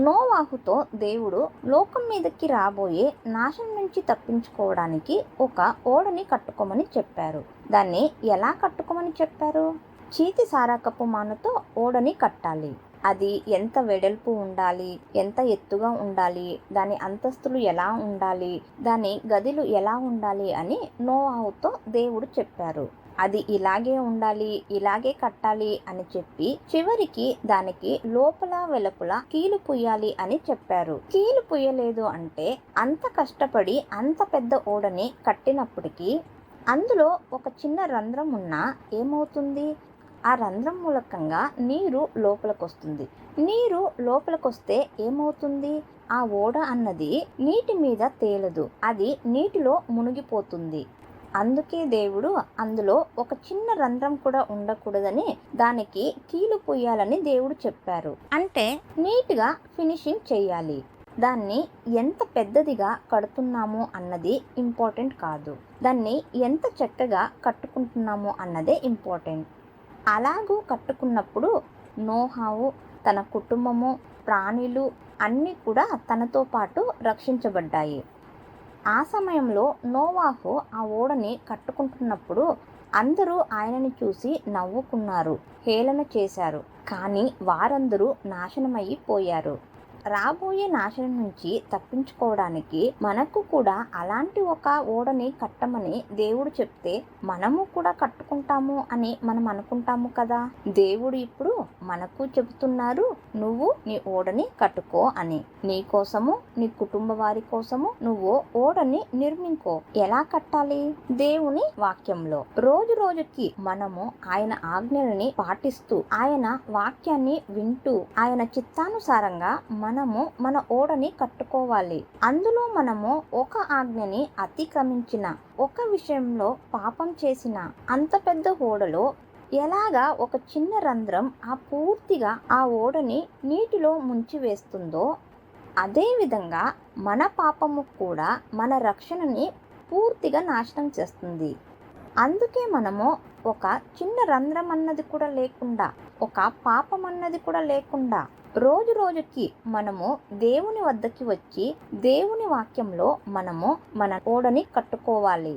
నోవాహుతో దేవుడు లోకం మీదకి రాబోయే నాశనం నుంచి తప్పించుకోవడానికి ఒక ఓడని కట్టుకోమని చెప్పారు. దాన్ని ఎలా కట్టుకోమని చెప్పారు? చీతి సారాకపు మానుతో ఓడని కట్టాలి. అది ఎంత వెడల్పు ఉండాలి, ఎంత ఎత్తుగా ఉండాలి, దాని అంతస్తులు ఎలా ఉండాలి, దాని గదులు ఎలా ఉండాలి అని నోవాహుతో దేవుడు చెప్పారు. అది ఇలాగే ఉండాలి, ఇలాగే కట్టాలి అని చెప్పి చివరికి దానికి లోపల వెలుపల కీలు పుయ్యాలి అని చెప్పారు. కీలు పుయ్యలేదు అంటే అంత కష్టపడి అంత పెద్ద ఓడని కట్టినప్పటికీ అందులో ఒక చిన్న రంధ్రం ఉన్నా ఏమవుతుంది? ఆ రంధ్రం మూలకంగా నీరు లోపలికొస్తుంది. నీరు లోపలికొస్తే ఏమవుతుంది? ఆ ఓడ అన్నది నీటి మీద తేలదు, అది నీటిలో మునిగిపోతుంది. అందుకే దేవుడు అందులో ఒక చిన్న రంధ్రం కూడా ఉండకూడదని దానికి కీలు పొయ్యాలని దేవుడు చెప్పారు. అంటే నీట్గా ఫినిషింగ్ చేయాలి. దాన్ని ఎంత పెద్దదిగా కడుతున్నాము అన్నది ఇంపార్టెంట్ కాదు, దాన్ని ఎంత చక్కగా కట్టుకుంటున్నాము అన్నదే ఇంపార్టెంట్. అలాగూ కట్టుకున్నప్పుడు నోహావు, తన కుటుంబము, ప్రాణులు అన్నీ కూడా తనతో పాటు రక్షించబడ్డాయి. ఆ సమయంలో నోవాహు ఆ ఓడని కట్టుకుంటున్నప్పుడు అందరూ ఆయనని చూసి నవ్వుకున్నారు, హేళన చేశారు. కానీ వారందరూ నాశనమైపోయారు. రాబోయే నాశనం నుంచి తప్పించుకోవడానికి మనకు కూడా అలాంటి ఒక ఓడని కట్టమని దేవుడు చెప్తే మనము కూడా కట్టుకుంటాము అని మనం అనుకుంటాము కదా. దేవుడు ఇప్పుడు మనకు చెబుతున్నారు, నువ్వు నీ ఓడని కట్టుకో అని. నీ కోసము, నీ కుటుంబ వారి కోసము నువ్వు ఓడని నిర్మించుకో. ఎలా కట్టాలి? దేవుని వాక్యంలో రోజు రోజుకి మనము ఆయన ఆజ్ఞలని పాటిస్తూ, ఆయన వాక్యాన్ని వింటూ, ఆయన చిత్తానుసారంగా మనము మన ఓడని కట్టుకోవాలి. అందులో మనము ఒక ఆజ్ఞని అతిక్రమించిన, ఒక విషయంలో పాపం చేసిన అంత పెద్ద ఓడలో ఎలాగా ఒక చిన్న రంధ్రం పూర్తిగా ఆ ఓడని నీటిలో ముంచివేస్తుందో అదేవిధంగా మన పాపము కూడా మన రక్షణని పూర్తిగా నాశనం చేస్తుంది. అందుకే మనము ఒక చిన్న రంధ్రం అన్నది కూడా లేకుండా, ఒక పాపం అన్నది కూడా లేకుండా రోజు రోజుకి మనము దేవుని వద్దకి వచ్చి దేవుని వాక్యంలో మనము మన ఓడని కట్టుకోవాలి.